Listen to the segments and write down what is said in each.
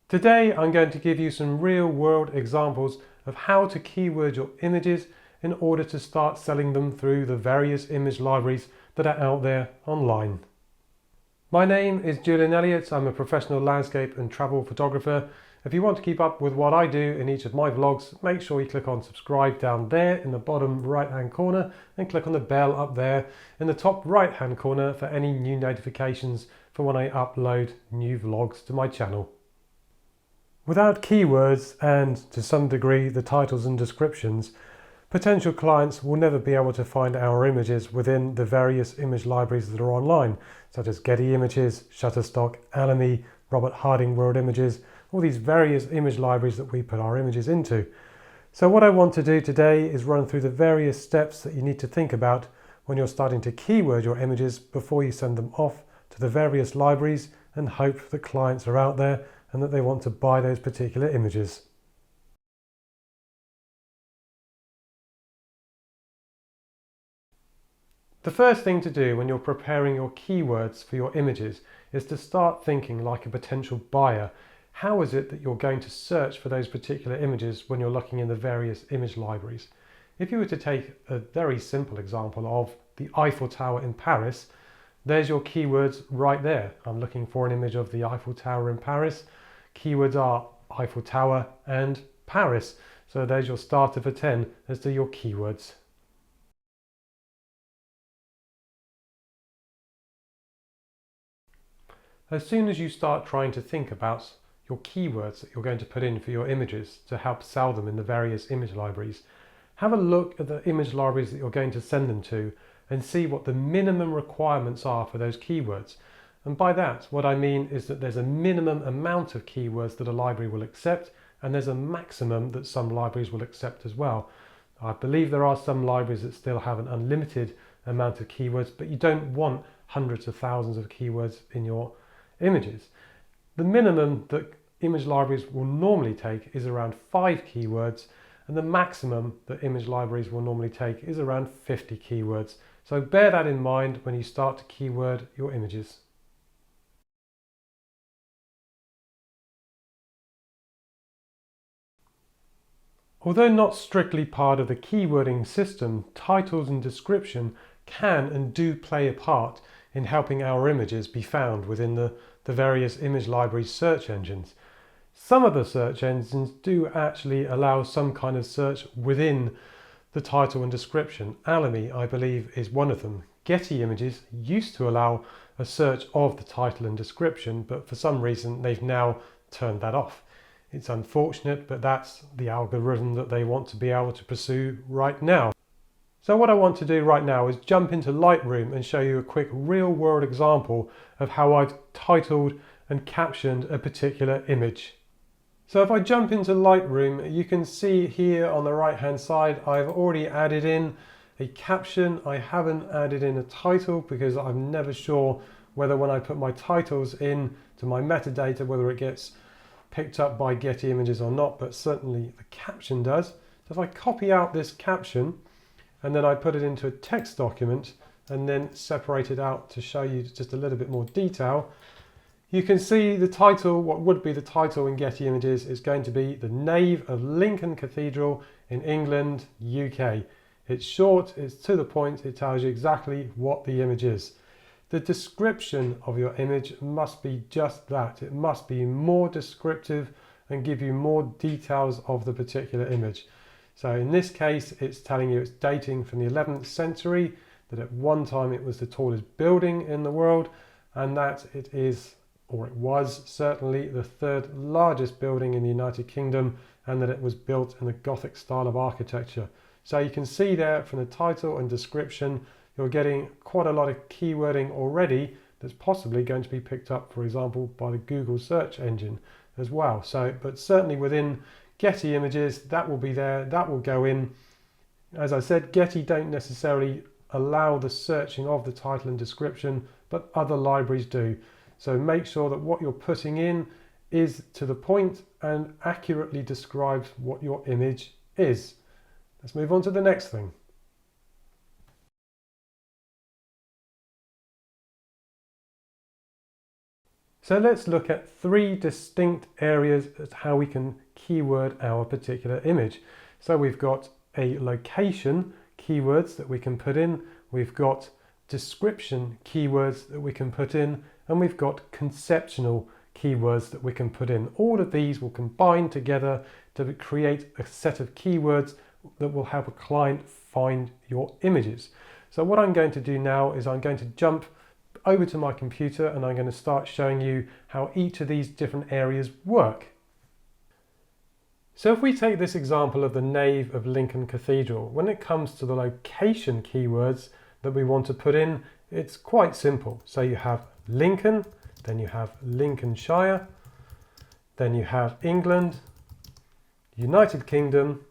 Today I'm going to give you some real-world examples of how to keyword your images in order to start selling them through the various image libraries that are out there online. My name is Julian Elliott. I'm a professional landscape and travel photographer. If you want to keep up with what I do in each of my vlogs, make sure you click on subscribe down there in the bottom right hand corner and click on the bell up there in the top right hand corner for any new notifications for when I upload new vlogs to my channel. Without keywords and, to some degree, the titles and descriptions, potential clients will never be able to find our images within the various image libraries that are online, such as Getty Images, Shutterstock, Alamy, Robert Harding World Images, all these various image libraries that we put our images into. So what I want to do today is run through the various steps that you need to think about when you're starting to keyword your images before you send them off to the various libraries and hope that clients are out there and that they want to buy those particular images. The first thing to do when you're preparing your keywords for your images is to start thinking like a potential buyer. How is it that you're going to search for those particular images when you're looking in the various image libraries? If you were to take a very simple example of the Eiffel Tower in Paris, there's your keywords right there. I'm looking for an image of the Eiffel Tower in Paris. Keywords are Eiffel Tower and Paris. So there's your starter for 10 as to your keywords. As soon as you start trying to think about your keywords that you're going to put in for your images to help sell them in the various image libraries, have a look at the image libraries that you're going to send them to and see what the minimum requirements are for those keywords. And by that, what I mean is that there's a minimum amount of keywords that a library will accept, and there's a maximum that some libraries will accept as well. I believe there are some libraries that still have an unlimited amount of keywords, but you don't want hundreds of thousands of keywords in your images. The minimum that image libraries will normally take is around 5 keywords, and the maximum that image libraries will normally take is around 50 keywords. So bear that in mind when you start to keyword your images. Although not strictly part of the keywording system, titles and description can and do play a part in helping our images be found within the various image library search engines. Some of the search engines do actually allow some kind of search within the title and description. Alamy, I believe, is one of them. Getty Images used to allow a search of the title and description, but for some reason they've now turned that off. It's unfortunate, but that's the algorithm that they want to be able to pursue right now. So what I want to do right now is jump into Lightroom and show you a quick real-world example of how I've titled and captioned a particular image. So if I jump into Lightroom, you can see here on the right-hand side, I've already added in a caption. I haven't added in a title because I'm never sure whether when I put my titles in to my metadata, whether it gets picked up by Getty Images or not, but certainly the caption does. So if I copy out this caption, and then I put it into a text document and then separate it out to show you just a little bit more detail, you can see the title, what would be the title in Getty Images, is going to be The Nave of Lincoln Cathedral in England, UK. It's short, it's to the point, it tells you exactly what the image is. The description of your image must be just that. It must be more descriptive and give you more details of the particular image. So in this case, it's telling you it's dating from the 11th century, that at one time it was the tallest building in the world, and that it is, or it was certainly, the 3rd largest building in the United Kingdom, and that it was built in the Gothic style of architecture. So you can see there from the title and description, you're getting quite a lot of keywording already that's possibly going to be picked up, for example, by the Google search engine as well. So, but certainly within Getty Images, that will be there, that will go in. As I said, Getty don't necessarily allow the searching of the title and description, but other libraries do. So make sure that what you're putting in is to the point and accurately describes what your image is. Let's move on to the next thing. So let's look at three distinct areas as how we can keyword our particular image. So we've got a location keywords that we can put in, we've got description keywords that we can put in, and we've got conceptual keywords that we can put in. All of these will combine together to create a set of keywords that will help a client find your images. So what I'm going to do now is I'm going to jump over to my computer and I'm going to start showing you how each of these different areas work. So if we take this example of the nave of Lincoln Cathedral, when it comes to the location keywords that we want to put in, it's quite simple. So you have Lincoln, then you have Lincolnshire, then you have England, United Kingdom,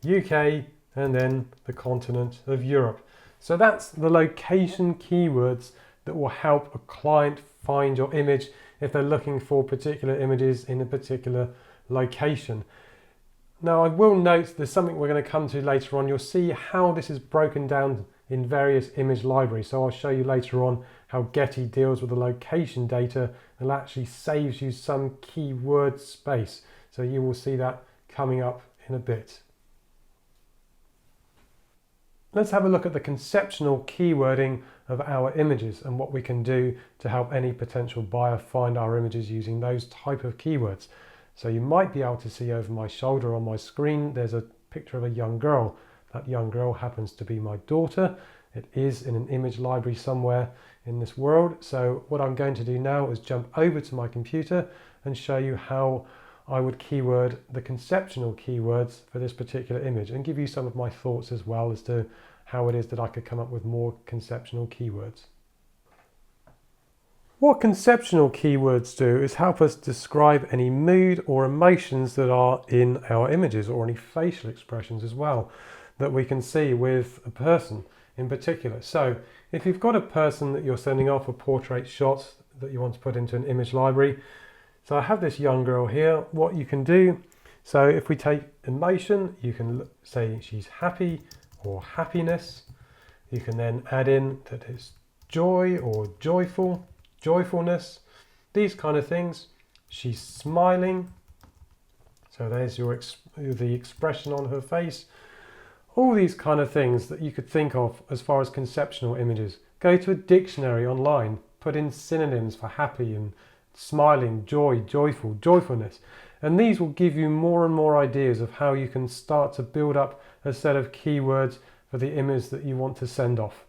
UK, and then the continent of Europe. So that's the location keywords that will help a client find your image if they're looking for particular images in a particular location. Now I will note there's something we're going to come to later on. You'll see how this is broken down in various image libraries. So I'll show you later on how Getty deals with the location data and actually saves you some keyword space. So you will see that coming up in a bit. Let's have a look at the conceptual keywording of our images and what we can do to help any potential buyer find our images using those type of keywords. So you might be able to see over my shoulder on my screen there's a picture of a young girl. That young girl happens to be my daughter. It is in an image library somewhere in this world. So what I'm going to do now is jump over to my computer and show you how I would keyword the conceptual keywords for this particular image and give you some of my thoughts as well as to how it is that I could come up with more conceptual keywords. What conceptual keywords do is help us describe any mood or emotions that are in our images, or any facial expressions as well that we can see with a person in particular. So if you've got a person that you're sending off a portrait shot that you want to put into an image library, so I have this young girl here. What you can do, so if we take emotion, you can say she's happy or happiness. You can then add in that it's joy or joyful, joyfulness, these kind of things. She's smiling. So there's the expression on her face. All these kind of things that you could think of as far as conceptual images. Go to a dictionary online, put in synonyms for happy and smiling, joy, joyful, joyfulness. And these will give you more and more ideas of how you can start to build up a set of keywords for the image that you want to send off.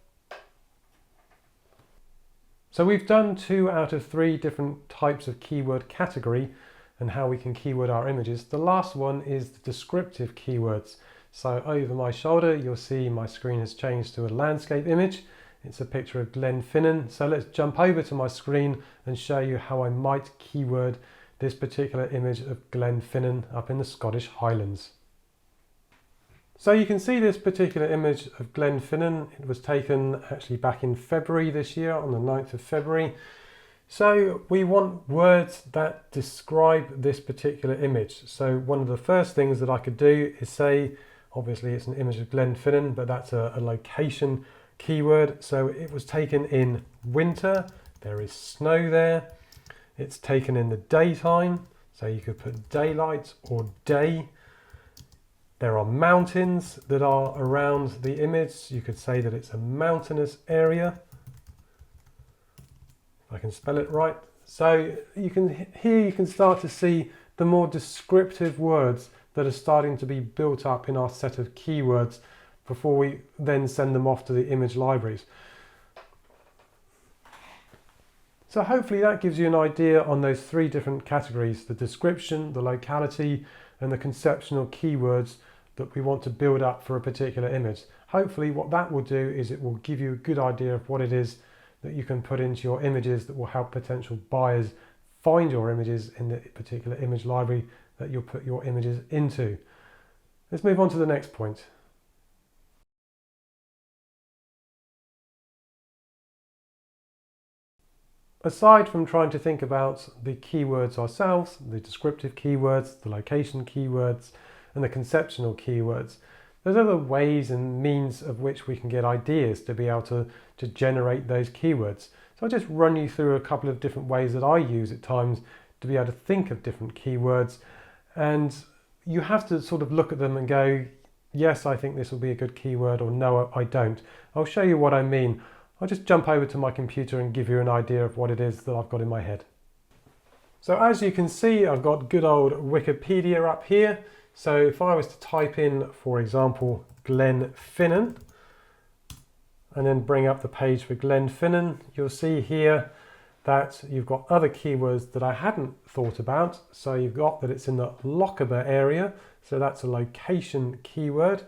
So we've done 2 out of 3 different types of keyword category and how we can keyword our images. The last one is the descriptive keywords. So over my shoulder, you'll see my screen has changed to a landscape image. It's a picture of Glenfinnan. So let's jump over to my screen and show you how I might keyword this particular image of Glenfinnan up in the Scottish Highlands. So you can see this particular image of Glenfinnan. It was taken actually back in February this year, on the 9th of February. So we want words that describe this particular image. So one of the first things that I could do is say, obviously it's an image of Glenfinnan, but that's a location keyword. So it was taken in winter, there is snow there. It's taken in the daytime, so you could put daylight or day. There are mountains that are around the image. You could say that it's a mountainous area. If I can spell it right. So you can start to see the more descriptive words that are starting to be built up in our set of keywords before we then send them off to the image libraries. So hopefully that gives you an idea on those 3 different categories: the description, the locality, and the conceptual keywords that we want to build up for a particular image. Hopefully what that will do is it will give you a good idea of what it is that you can put into your images that will help potential buyers find your images in the particular image library that you'll put your images into. Let's move on to the next point. Aside from trying to think about the keywords ourselves, the descriptive keywords, the location keywords, and the conceptual keywords, there's other ways and means of which we can get ideas to be able to generate those keywords. So I'll just run you through a couple of different ways that I use at times to be able to think of different keywords. And you have to sort of look at them and go, yes, I think this will be a good keyword, or no, I don't. I'll show you what I mean. I'll just jump over to my computer and give you an idea of what it is that I've got in my head. So as you can see, I've got good old Wikipedia up here. So if I was to type in, for example, Glenfinnan, and then bring up the page for Glenfinnan, you'll see here that you've got other keywords that I hadn't thought about. So you've got that it's in the Lochaber area, so that's a location keyword.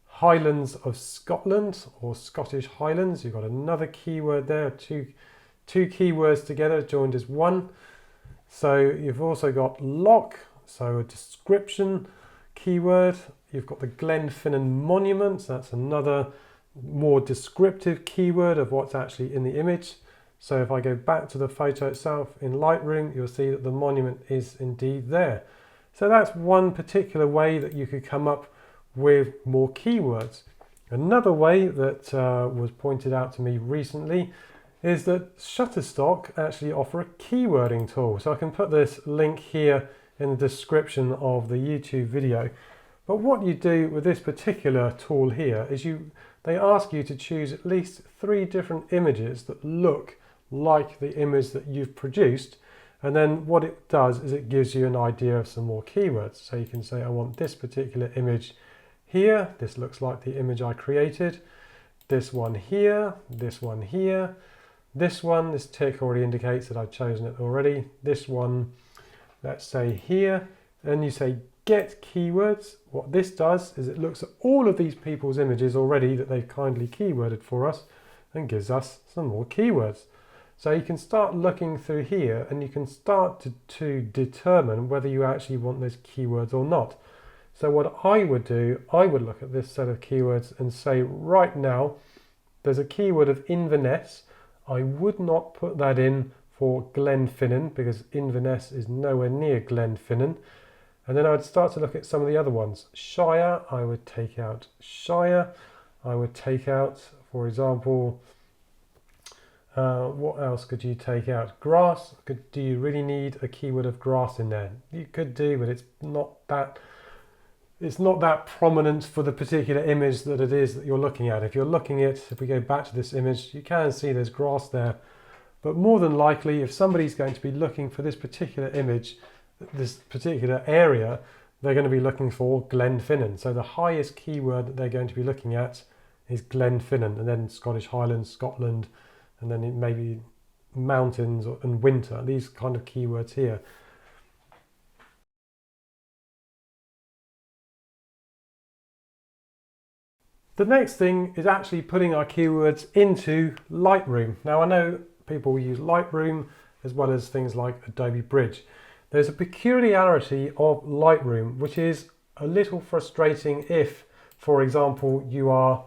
Highlands of Scotland, or Scottish Highlands, you've got another keyword there, two keywords together joined as one. So you've also got loch, so a description keyword. You've got the Glenfinnan Monument, that's another more descriptive keyword of what's actually in the image. So if I go back to the photo itself in Lightroom, you'll see that the monument is indeed there. So that's one particular way that you could come up with more keywords. Another way that was pointed out to me recently is that Shutterstock actually offer a keywording tool. So I can put this link here in the description of the YouTube video. But what you do with this particular tool here is they ask you to choose at least 3 different images that look like the image that you've produced, and then what it does is it gives you an idea of some more keywords. So you can say, I want this particular image here, this looks like the image I created, this one here, this one here, this tick already indicates that I've chosen it already, this one, let's say here, and you say get keywords. What this does is it looks at all of these people's images already that they've kindly keyworded for us and gives us some more keywords. So you can start looking through here and you can start to determine whether you actually want those keywords or not. So what I would do, I would look at this set of keywords and say right now there's a keyword of Inverness. I would not put that in for Glenfinnan because Inverness is nowhere near Glenfinnan. And then I would start to look at some of the other ones. Shire, I would take out Shire. I would take out, for example, what else could you take out? Grass. Do you really need a keyword of grass in there? You could do, but it's not that prominent for the particular image that it is that you're looking at. If you're looking at, if we go back to this image, you can see there's grass there. But more than likely, if somebody's going to be looking for this particular image, this particular area, they're going to be looking for Glenfinnan. So the highest keyword that they're going to be looking at is Glenfinnan, and then Scottish Highlands, Scotland, and then it may be mountains and winter, these kind of keywords here. The next thing is actually putting our keywords into Lightroom. Now I know people use Lightroom as well as things like Adobe Bridge. There's a peculiarity of Lightroom which is a little frustrating if, for example, you are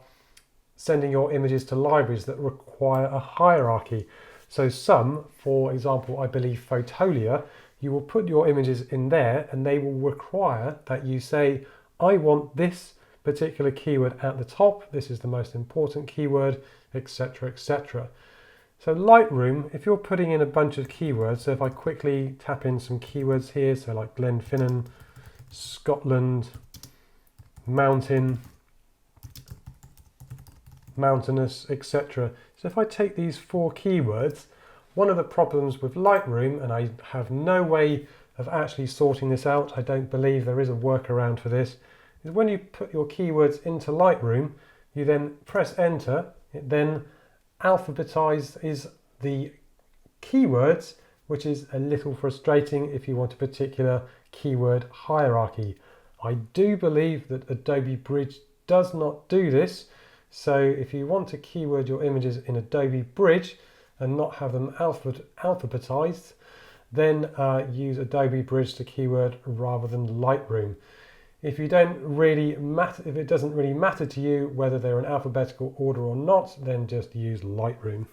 sending your images to libraries that require a hierarchy. So some, for example, I believe Fotolia, you will put your images in there and they will require that you say, I want this particular keyword at the top, this is the most important keyword, etc., etc. So Lightroom, if you're putting in a bunch of keywords, so if I quickly tap in some keywords here, so like Glenfinnan, Scotland, mountain, mountainous, etc. So if I take these 4 keywords, one of the problems with Lightroom, and I have no way of actually sorting this out, I don't believe there is a workaround for this, is when you put your keywords into Lightroom, you then press enter, it then alphabetizes the keywords, which is a little frustrating if you want a particular keyword hierarchy. I do believe that Adobe Bridge does not do this. So if you want to keyword your images in Adobe Bridge and not have them alphabetized, then use Adobe Bridge to keyword rather than Lightroom. If it doesn't really matter to you whether they're in alphabetical order or not, then just use Lightroom.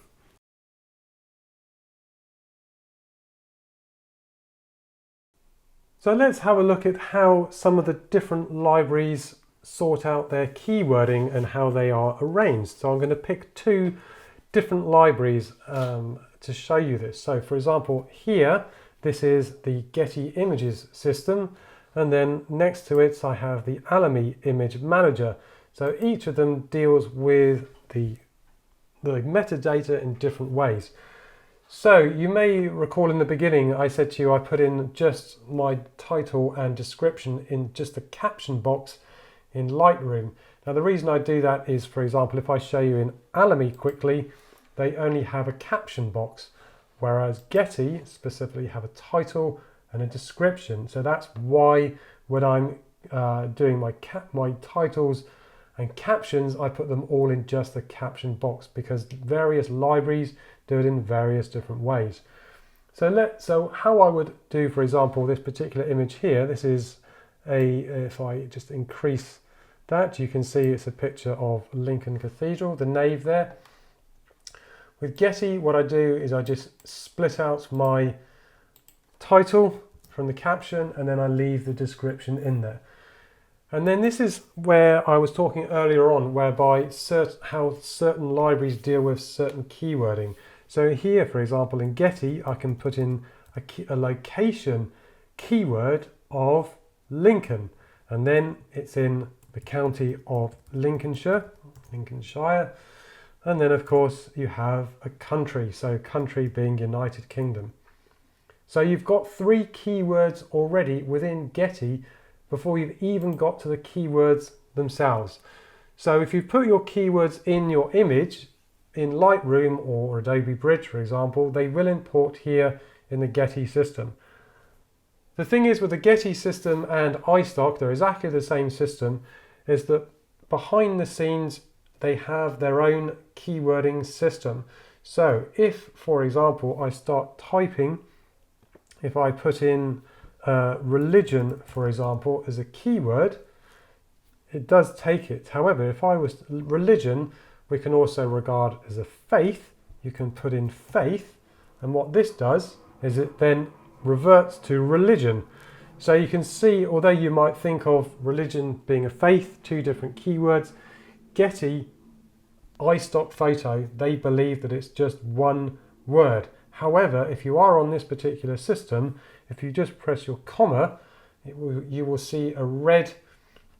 So let's have a look at how some of the different libraries sort out their keywording and how they are arranged. So I'm going to pick 2 different libraries to show you this. So for example, here, this is the Getty Images system, and then next to it I have the Alamy Image Manager. So each of them deals with the metadata in different ways. So you may recall in the beginning I said to you I put in just my title and description in just the caption box in Lightroom. Now the reason I do that is, for example, if I show you in Alamy quickly, they only have a caption box, whereas Getty specifically have a title and a description. So that's why when I'm doing my titles and captions, I put them all in just the caption box, because various libraries do it in various different ways. So how I would do, for example, this particular image here, this is if I just increase that, you can see it's a picture of Lincoln Cathedral, the nave there. With Getty, what I do is I just split out my title from the caption, and then I leave the description in there. And then this is where I was talking earlier on, whereby how certain libraries deal with certain keywording. So here, for example, in Getty, I can put in a location keyword of Lincoln, and then it's in the county of Lincolnshire, and then of course you have a country, so country being United Kingdom. So you've got 3 keywords already within Getty before you've even got to the keywords themselves. So if you put your keywords in your image in Lightroom or Adobe Bridge, for example, they will import here in the Getty system. The thing is with the Getty system and iStock, they're exactly the same system, is that behind the scenes they have their own keywording system. So if, for example, I start typing, if I put in religion, for example, as a keyword, it does take it. However, if I was religion, we can also regard as a faith. You can put in faith, and what this does is it then reverts to religion. So you can see, although you might think of religion being a faith, 2 different keywords, Getty, iStock Photo, they believe that it's just one word. However, if you are on this particular system, if you just press your comma, you will see a red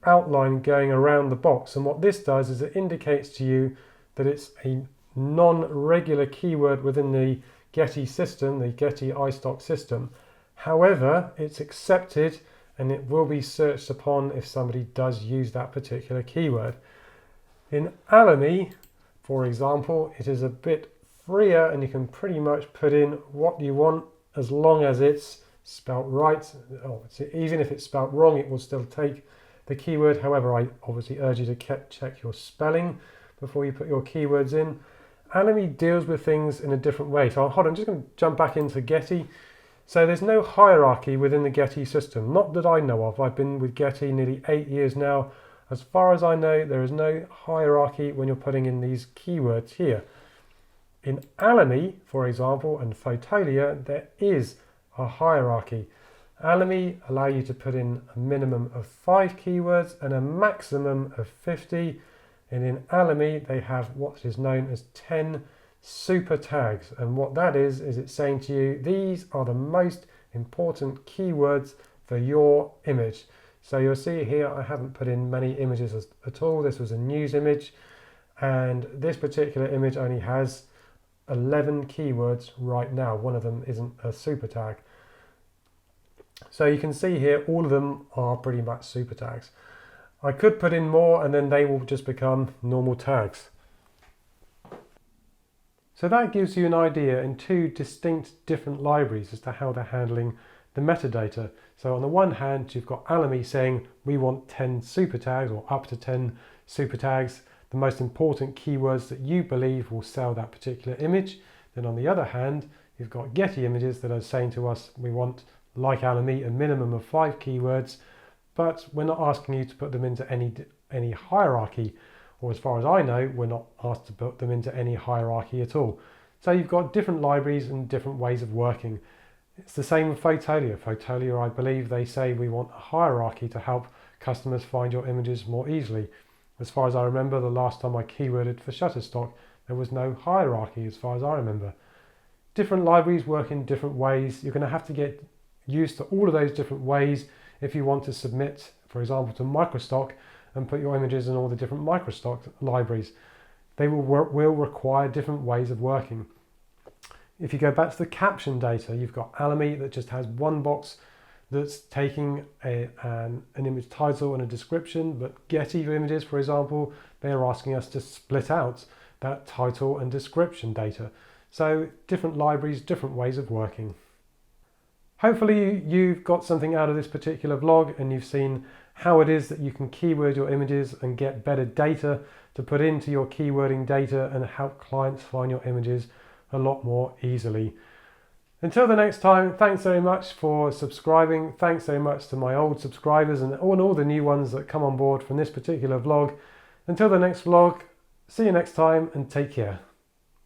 outline going around the box. And what this does is it indicates to you that it's a non-regular keyword within the Getty system, the Getty iStock system. However, it's accepted and it will be searched upon if somebody does use that particular keyword. In Alamy, for example, it is a bit freer and you can pretty much put in what you want as long as it's spelt right. Even if it's spelt wrong, it will still take the keyword. However, I obviously urge you to check your spelling before you put your keywords in. Alamy deals with things in a different way. So hold on, I'm just going to jump back into Getty. So there's no hierarchy within the Getty system, not that I know of. I've been with Getty nearly 8 years now. As far as I know, there is no hierarchy when you're putting in these keywords here. In Alamy, for example, and Fotolia, there is a hierarchy. Alamy allow you to put in a minimum of 5 keywords and a maximum of 50. And in Alamy, they have what is known as 10 super tags. And what that is it's saying to you, these are the most important keywords for your image. So you'll see here, I haven't put in many images at all. This was a news image. And this particular image only has 11 keywords right now. One of them isn't a super tag. So you can see here, all of them are pretty much super tags. I could put in more and then they will just become normal tags. So that gives you an idea in 2 distinct different libraries as to how they're handling the metadata. So on the one hand, you've got Alamy saying we want 10 super tags or up to 10 super tags, the most important keywords that you believe will sell that particular image. Then on the other hand, you've got Getty Images that are saying to us we want, like Alamy, a minimum of 5 keywords, but we're not asking you to put them into any hierarchy, or as far as I know, we're not asked to put them into any hierarchy at all. So you've got different libraries and different ways of working. It's the same with Fotolia. Fotolia, I believe, they say we want a hierarchy to help customers find your images more easily. As far as I remember, the last time I keyworded for Shutterstock, There was no hierarchy as far as I remember. Different libraries work in different ways. You're going to have to get used to all of those different ways if you want to submit, for example, to Microstock and put your images in all the different Microstock libraries. They will require different ways of working. If you go back to the caption data, you've got Alamy that just has one box that's taking an image title and a description, but Getty Images, for example, they're asking us to split out that title and description data. So different libraries, different ways of working. Hopefully you've got something out of this particular vlog and you've seen how it is that you can keyword your images and get better data to put into your keywording data and help clients find your images a lot more easily. Until the next time, thanks very much for subscribing. Thanks very much to my old subscribers and all the new ones that come on board from this particular vlog. Until the next vlog, see you next time and take care.